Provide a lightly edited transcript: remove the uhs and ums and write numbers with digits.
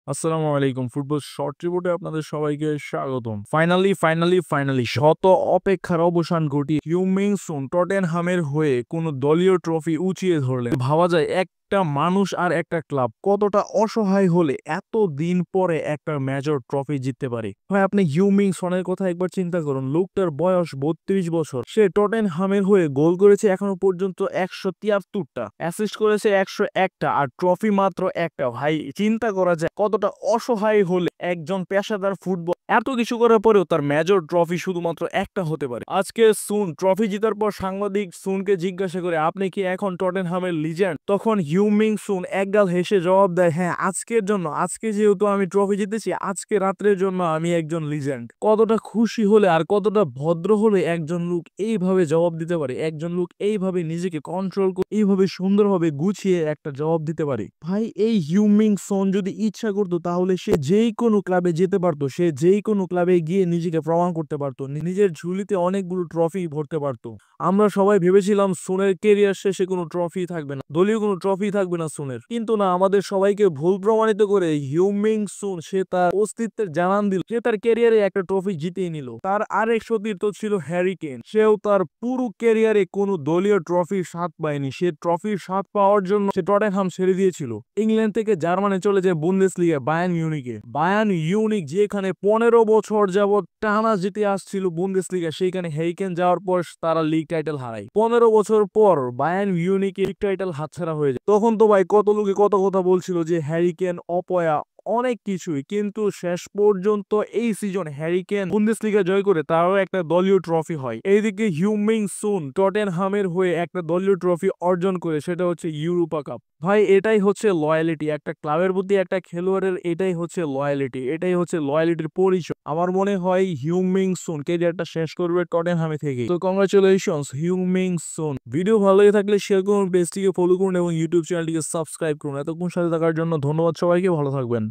আসসালামু আলাইকুম। Football short রিপোর্টে আপনাদের সবাইকে স্বাগতম। ফাইনালি শত অপেক্ষার অবসান ঘটিয়ে হিউ-মিং সুন টটেনহামের হয়ে কোনো দলীয় ট্রফি উঁচিয়ে ধরলেন। ভাবা যায় একটা মানুষ আর একটা ক্লাব কতটা অসহায় হলে এত দিন পরে একটা মেজর ট্রফি জিততে পারে। ভাই আপনি হিউ-মিং সনের কথা একবার চিন্তা করুন। লোকটার বয়স ৩২ বছর। সে টটেনহামের হয়ে গোল করেছে এখনো পর্যন্ত ১৭৩টা, অ্যাসিস্ট করেছে ১০১টা আর ট্রফি মাত্র একটা। ভাই চিন্তা করা যায় কতটা অসহায় হলে একজন পেশাদার ফুটবল এত কিছু করার পরেও তার মেজর ট্রফি শুধুমাত্র একটা হতে পারে। আজকে সুন ট্রফি জেতার পর সাংবাদিক সুনকে জিজ্ঞাসা করে, আপনি কি এখন টটেনহামের লিজেন্ড? তখন হিউ-মিং সুন একগাল হেসে জবাব দেয়, হ্যাঁ আজকের জন্য, আজকে যেহেতু আমি ট্রফি জিতেছি, আজকে রাত্রের জন্য আমি একজন লিজেন্ড। কতটা খুশি হলে আর কতটা ভদ্র হলে একজন লোক এইভাবে জবাব দিতে পারে, একজন লোক এইভাবে নিজেকে কন্ট্রোল করে এইভাবে সুন্দরভাবে গুছিয়ে একটা জবাব দিতে পারে। ভাই এই হিউ-মিং সন যদি ইচ্ছা করতো তাহলে সে যেই কোনো ক্লাবে যেতে পারতো, সে যেই কোনো ক্লাবে গিয়ে নিজেকে প্রমাণ করতে পারতো, নিজের ঝুলিতে অনেকগুলো ট্রফি ভরতে পারতো। আমরা সবাই ভেবেছিলাম সোনের কেরিয়ার শেষে কোনো ট্রফি থাকবে না, দলীয় কোনো ট্রফি থাকবে না সোনের, কিন্তু না, আমাদের সবাইকে ভুল প্রমাণিত করে হিউ-মিং সুন সে তার অস্তিত্বের জানান দিল। সে তার ক্যারিয়ারে একটা ট্রফি জিতিয়ে নিল। তার আরেক সতীর্থ ছিল হ্যারি কেন। সেও তার পুরো ক্যারিয়ারে কোনো দলীয় ট্রফির স্বাদ পায়নি। সে ট্রফির স্বাদ পাওয়ার জন্য সে টটেনহাম ছেড়ে দিয়েছিল। ইংল্যান্ড থেকে জার্মানি চলে যায় বুন্দেসলিগা বায়ার্ন মিউনিখে। বায়ার্ন মিউনিখ যেখানে ১৫ বছর যাবৎ টানা জিতে আসছিল বুন্দেসলিগা, সেইখানে হ্যারি কেন যাওয়ার পর তারা লিগ টাইটেল হারায়। ১৫ বছর পর বায়ার্ন মিউনিখ লিগ টাইটেল হাতছাড়া হয়ে যায়। তখন তো ভাই কত লোকে কত কথা বলছিল যে হ্যারি কেন অপয়া, অনেক কিছুই, কিন্তু শেষ পর্যন্ত এই সিজন হ্যারি কেন বুন্দেসলিগা জয় করে তারও একটা দলীয় ট্রফি হয়। এইদিকে হিউ-মিং সুন টটেনহামের হয়ে একটা দলীয় ট্রফি অর্জন করে, সেটা হচ্ছে ইউরোপা কাপ। ভাই এটাই হচ্ছে লয়ালিটি, একটা ক্লাবের প্রতি একটা খেলোয়াড়ের এটাই হচ্ছে লয়ালিটি, এটাই হচ্ছে লয়ালিটির পরিচয়। আমার মনে হয় হিউ-মিং সুন ক্যারিয়ারটা শেষ করবে টটেনহামে থেকে। তো কংগ্রাচুলেশনস হিউ-মিং সুন। ভিডিও ভালো লেগে থাকলে শেয়ার করুন, পেজটিকে ফলো করুন এবং ইউটিউব চ্যানেলটিকে সাবস্ক্রাইব করুন। এতক্ষণ সাথে থাকার জন্য ধন্যবাদ সবাইকে, ভালো থাকবেন।